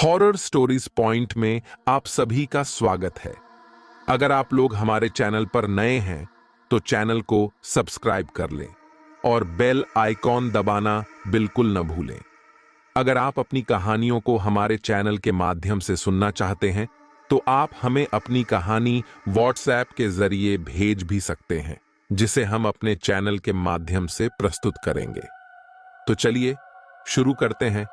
Horror stories point में आप सभी का स्वागत है। अगर आप लोग हमारे चैनल पर नए हैं तो चैनल को सब्सक्राइब कर लें और बेल आइकॉन दबाना बिल्कुल न भूलें। अगर आप अपनी कहानियों को हमारे चैनल के माध्यम से सुनना चाहते हैं तो आप हमें अपनी कहानी व्हाट्सएप के जरिए भेज भी सकते हैं, जिसे हम अपने चैनल के माध्यम से प्रस्तुत करेंगे। तो चलिए शुरू करते हैं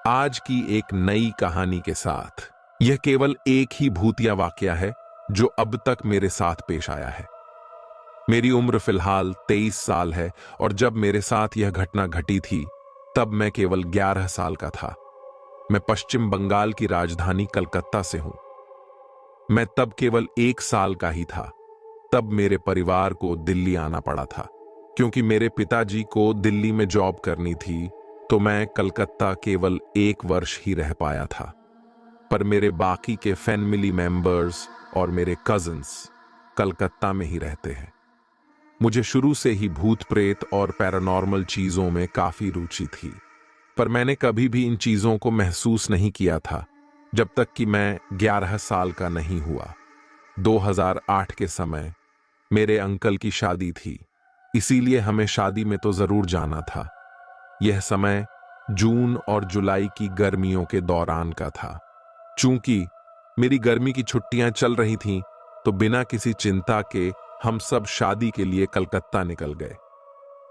आज की एक नई कहानी के साथ। यह केवल एक ही भूतिया वाकया है जो अब तक मेरे साथ पेश आया है। मेरी उम्र फिलहाल 23 साल है और जब मेरे साथ यह घटना घटी थी तब मैं केवल 11 साल का था। मैं पश्चिम बंगाल की राजधानी कलकत्ता से हूं। मैं तब केवल 1 साल का ही था। तब मेरे परिवार को दिल्ली आना पड़ा था क्योंकि मेरे पिताजी को दिल्ली में जॉब करनी थी, तो मैं कलकत्ता केवल 1 वर्ष ही रह पाया था। पर मेरे बाकी के फैमिली मेंबर्स और मेरे कजिन्स कलकत्ता में ही रहते हैं। मुझे शुरू से ही भूत प्रेत और पैरानॉर्मल चीजों में काफी रुचि थी, पर मैंने कभी भी इन चीजों को महसूस नहीं किया था जब तक कि मैं 11 साल का नहीं हुआ। 2008 के समय मेरे अंकल की शादी थी, इसीलिए हमें शादी में तो जरूर जाना था। यह समय जून और जुलाई की गर्मियों के दौरान का था। चूंकि मेरी गर्मी की छुट्टियां चल रही थीं, तो बिना किसी चिंता के हम सब शादी के लिए कलकत्ता निकल गए।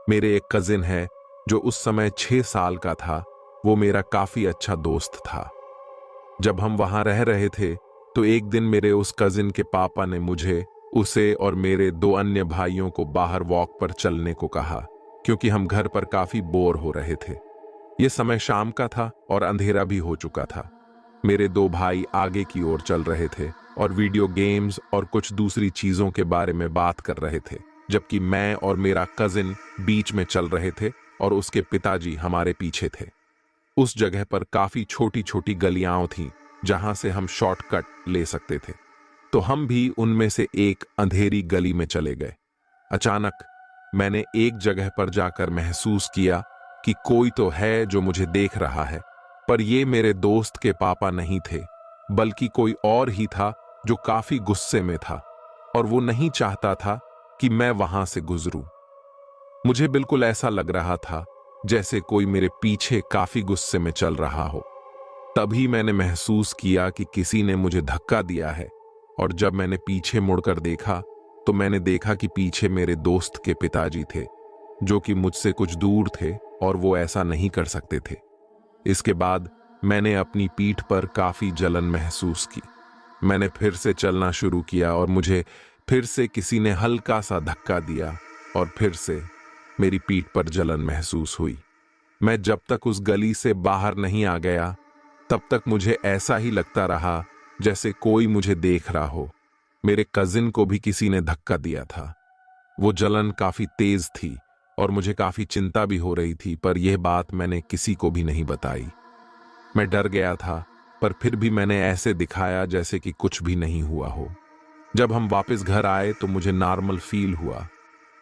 मेरे एक कजिन है जो उस समय 6 साल का था। वो मेरा काफी अच्छा दोस्त था। जब हम वहां रह रहे थे तो एक दिन मेरे उस कजिन के पापा ने मुझे, उसे और मेरे 2 अन्य भाइयों को बाहर वॉक पर चलने को कहा, क्योंकि हम घर पर काफी बोर हो रहे थे। यह समय शाम का था और अंधेरा भी हो चुका था। मेरे 2 भाई आगे की ओर चल रहे थे और वीडियो गेम्स और कुछ दूसरी चीजों के बारे में बात कर रहे थे, जबकि मैं और मेरा कजिन बीच में चल रहे थे और उसके पिताजी हमारे पीछे थे। उस जगह पर काफी छोटी छोटी गलियां थीं जहां से हम शॉर्टकट ले सकते थे, तो हम भी उनमें से एक अंधेरी गली में चले गए। अचानक मैंने एक जगह पर जाकर महसूस किया कि कोई तो है जो मुझे देख रहा है, पर यह मेरे दोस्त के पापा नहीं थे, बल्कि कोई और ही था जो काफी गुस्से में था और वो नहीं चाहता था कि मैं वहां से गुजरूं। मुझे बिल्कुल ऐसा लग रहा था जैसे कोई मेरे पीछे काफी गुस्से में चल रहा हो। तभी मैंने महसूस किया कि किसी ने मुझे धक्का दिया है, और जब मैंने पीछे मुड़कर देखा तो मैंने देखा कि पीछे मेरे दोस्त के पिताजी थे, जो कि मुझसे कुछ दूर थे और वो ऐसा नहीं कर सकते थे। इसके बाद मैंने अपनी पीठ पर काफी जलन महसूस की। मैंने फिर से चलना शुरू किया और मुझे फिर से किसी ने हल्का सा धक्का दिया और फिर से मेरी पीठ पर जलन महसूस हुई। मैं जब तक उस गली से बाहर नहीं आ गया तब तक मुझे ऐसा ही लगता रहा जैसे कोई मुझे देख रहा हो। मेरे कजिन को भी किसी ने धक्का दिया था। वो जलन काफी तेज थी और मुझे काफी चिंता भी हो रही थी, पर यह बात मैंने किसी को भी नहीं बताई। मैं डर गया था, पर फिर भी मैंने ऐसे दिखाया जैसे कि कुछ भी नहीं हुआ हो। जब हम वापस घर आए तो मुझे नॉर्मल फील हुआ।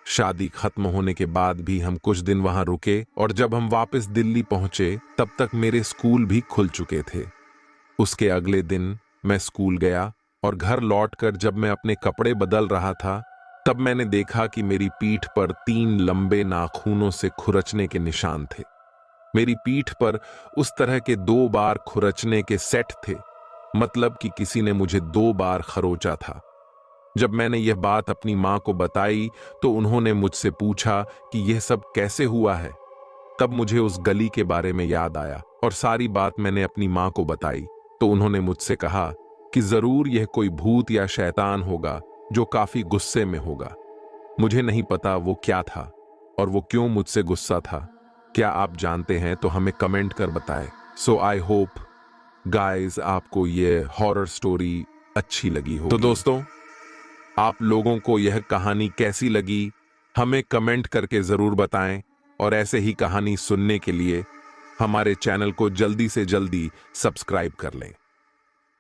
शादी खत्म होने के बाद भी हम कुछ दिन वहां रुके और जब हम वापस दिल्ली पहुंचे तब तक मेरे स्कूल भी खुल चुके थे। उसके अगले दिन मैं स्कूल गया और घर लौटकर जब मैं अपने कपड़े बदल रहा था तब मैंने देखा कि मेरी पीठ पर 3 लंबे नाखूनों से खुरचने के निशान थे। मेरी पीठ पर उस तरह के 2 बार खुरचने के सेट थे, मतलब कि किसी ने मुझे 2 बार खरोचा था। जब मैंने यह बात अपनी मां को बताई तो उन्होंने मुझसे पूछा कि यह सब कैसे हुआ है। तब मुझे उस गली के बारे में याद आया और सारी बात मैंने अपनी मां को बताई, तो उन्होंने मुझसे कहा कि जरूर यह कोई भूत या शैतान होगा जो काफी गुस्से में होगा। मुझे नहीं पता वो क्या था और वो क्यों मुझसे गुस्सा था। क्या आप जानते हैं तो हमें कमेंट कर बताएं। सो आई होप गाइस आपको ये हॉरर स्टोरी अच्छी लगी हो। तो दोस्तों, आप लोगों को यह कहानी कैसी लगी हमें कमेंट करके जरूर बताएं, और ऐसे ही कहानी सुनने के लिए हमारे चैनल को जल्दी से जल्दी सब्सक्राइब कर लें।